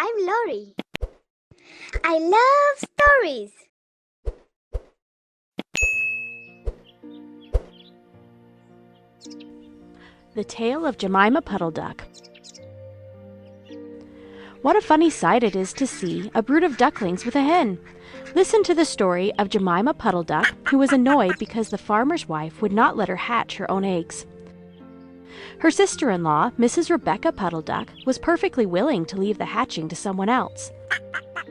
I'm Lory. I love stories. The Tale of Jemima Puddle Duck. What a funny sight it is to see a brood of ducklings with a hen. Listen to the story of Jemima Puddle Duck, who was annoyed because the farmer's wife would not let her hatch her own eggs. Her sister-in-law, Mrs. Rebecca Puddle Duck, was perfectly willing to leave the hatching to someone else.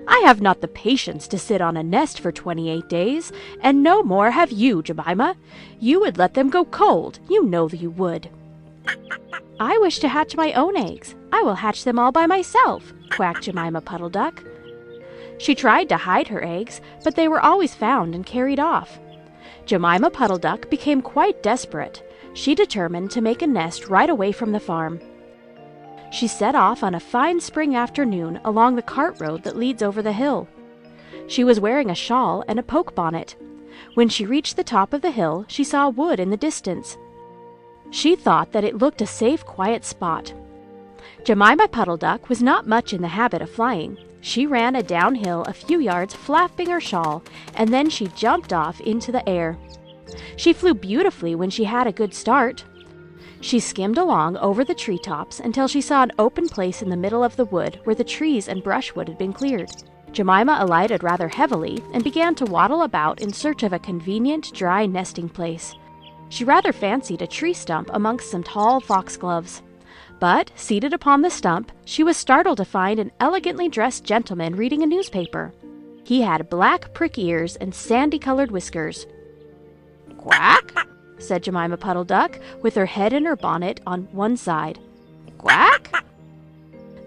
"I have not the patience to sit on a nest for 28 days, and no more have you, Jemima. You would let them go cold, you know that you would." "I wish to hatch my own eggs. I will hatch them all by myself," quacked Jemima Puddle Duck. She tried to hide her eggs, but they were always found and carried off. Jemima Puddle Duck became quite desperate. She determined to make a nest right away from the farm. She set off on a fine spring afternoon along the cart road that leads over the hill. She was wearing a shawl and a poke bonnet. When she reached the top of the hill, she saw wood in the distance. She thought that it looked a safe, quiet spot. Jemima Puddle Duck was not much in the habit of flying. She ran a downhill a few yards, flapping her shawl, and then she jumped off into the air. She flew beautifully when she had a good start. She skimmed along over the treetops until she saw an open place in the middle of the wood where the trees and brushwood had been cleared. Jemima alighted rather heavily and began to waddle about in search of a convenient, dry nesting place. She rather fancied a tree stump amongst some tall foxgloves. But, seated upon the stump, she was startled to find an elegantly dressed gentleman reading a newspaper. He had black prick ears and sandy-colored whiskers. "Quack!" said Jemima Puddle Duck, with her head in her bonnet on one side. "Quack!"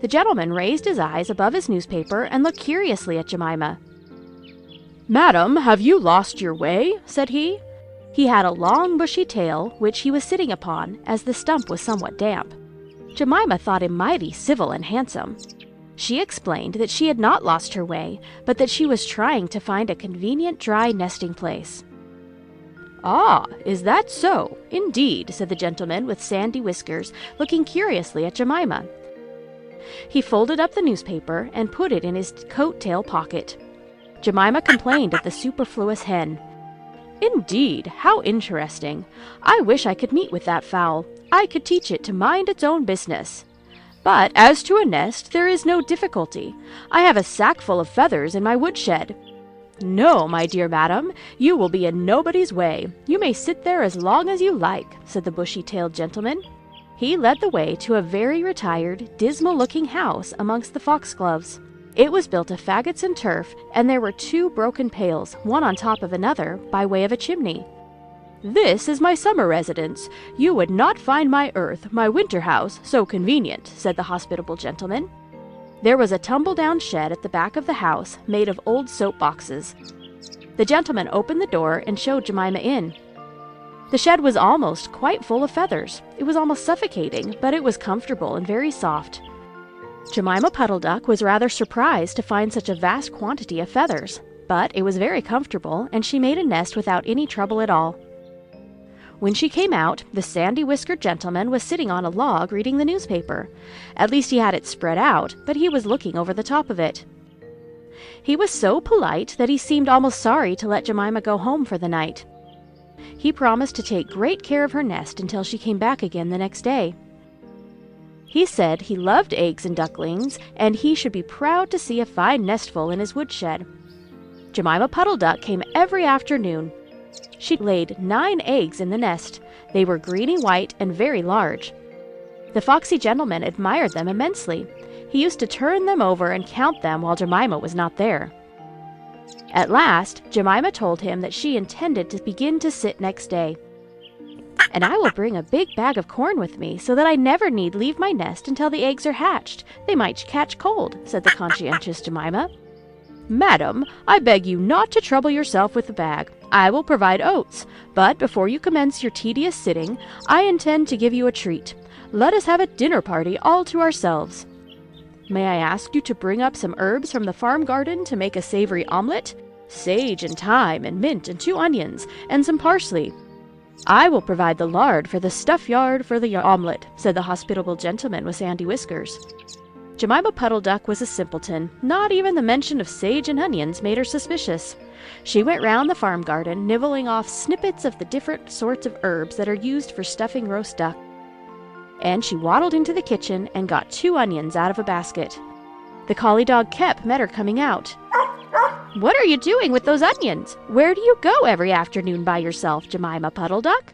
The gentleman raised his eyes above his newspaper and looked curiously at Jemima. "Madam, have you lost your way?" said he. He had a long bushy tail, which he was sitting upon, as the stump was somewhat damp. Jemima thought him mighty civil and handsome. She explained that she had not lost her way, but that she was trying to find a convenient dry nesting place. "Ah, is that so? Indeed," said the gentleman with sandy whiskers, looking curiously at Jemima. He folded up the newspaper and put it in his coat-tail pocket. Jemima complained of the superfluous hen. "Indeed, how interesting! I wish I could meet with that fowl. I could teach it to mind its own business. But as to a nest, there is no difficulty. I have a sackful of feathers in my woodshed." "No, my dear madam, you will be in nobody's way. You may sit there as long as you like," said the bushy-tailed gentleman. He led the way to a very retired, dismal-looking house amongst the foxgloves. It was built of faggots and turf, and there were 2 broken pails, one on top of another, by way of a chimney. "This is my summer residence. You would not find my earth, my winter house, so convenient," said the hospitable gentleman. There was a tumble-down shed at the back of the house, made of old soap boxes. The gentleman opened the door and showed Jemima in. The shed was almost quite full of feathers. It was almost suffocating, but it was comfortable and very soft. Jemima Puddle Duck was rather surprised to find such a vast quantity of feathers, but it was very comfortable, and she made a nest without any trouble at all. When she came out, the sandy-whiskered gentleman was sitting on a log reading the newspaper. At least he had it spread out, but he was looking over the top of it. He was so polite that he seemed almost sorry to let Jemima go home for the night. He promised to take great care of her nest until she came back again the next day. He said he loved eggs and ducklings, and he should be proud to see a fine nestful in his woodshed. Jemima Puddle Duck came every afternoon. She laid 9 eggs in the nest. They were greeny white and very large. The foxy gentleman admired them immensely. He used to turn them over and count them while Jemima was not there. At last, Jemima told him that she intended to begin to sit next day. "And I will bring a big bag of corn with me, so that I never need leave my nest until the eggs are hatched. They might catch cold," said the conscientious Jemima. "Madam, I beg you not to trouble yourself with the bag. I will provide oats, but before you commence your tedious sitting, I intend to give you a treat. Let us have a dinner party all to ourselves. May I ask you to bring up some herbs from the farm garden to make a savory omelette? Sage and thyme and mint and 2 onions and some parsley. I will provide the lard for the stuff yard for the omelette," said the hospitable gentleman with sandy whiskers. Jemima Puddle Duck was a simpleton. Not even the mention of sage and onions made her suspicious. She went round the farm garden, nibbling off snippets of the different sorts of herbs that are used for stuffing roast duck. And she waddled into the kitchen and got 2 onions out of a basket. The collie dog Kep met her coming out. "What are you doing with those onions? Where do you go every afternoon by yourself, Jemima Puddle Duck?"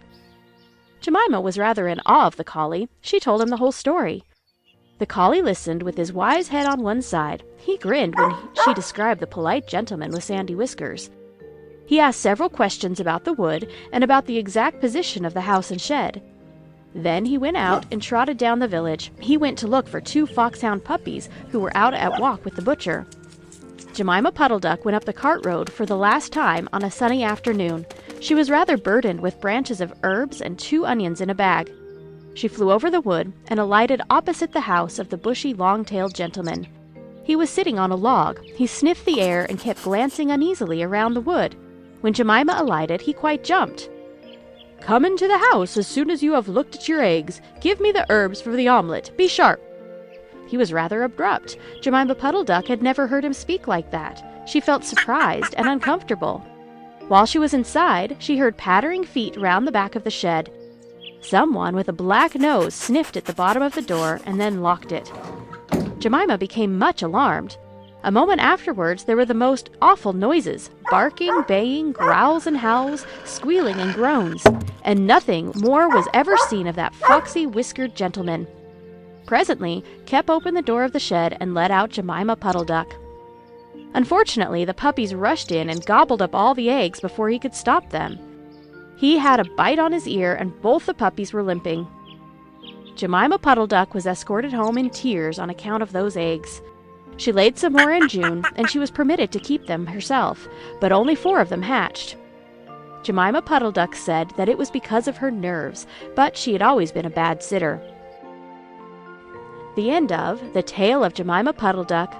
Jemima was rather in awe of the collie. She told him the whole story. The collie listened with his wise head on one side. He grinned when she described the polite gentleman with sandy whiskers. He asked several questions about the wood and about the exact position of the house and shed. Then he went out and trotted down the village. He went to look for 2 foxhound puppies who were out at walk with the butcher. Jemima Puddle Duck went up the cart road for the last time on a sunny afternoon. She was rather burdened with branches of herbs and 2 onions in a bag. She flew over the wood and alighted opposite the house of the bushy, long-tailed gentleman. He was sitting on a log. He sniffed the air and kept glancing uneasily around the wood. When Jemima alighted, he quite jumped. "Come into the house as soon as you have looked at your eggs. Give me the herbs for the omelet. Be sharp." He was rather abrupt. Jemima Puddle Duck had never heard him speak like that. She felt surprised and uncomfortable. While she was inside, she heard pattering feet round the back of the shed. Someone with a black nose sniffed at the bottom of the door and then locked it. Jemima became much alarmed. A moment afterwards there were the most awful noises, barking, baying, growls and howls, squealing and groans, and nothing more was ever seen of that foxy, whiskered gentleman. Presently, Kep opened the door of the shed and let out Jemima Puddle Duck. Unfortunately, the puppies rushed in and gobbled up all the eggs before he could stop them. He had a bite on his ear, and both the puppies were limping. Jemima Puddle Duck was escorted home in tears on account of those eggs. She laid some more in June, and she was permitted to keep them herself, but only 4 of them hatched. Jemima Puddle Duck said that it was because of her nerves, but she had always been a bad sitter. The end of The Tale of Jemima Puddle Duck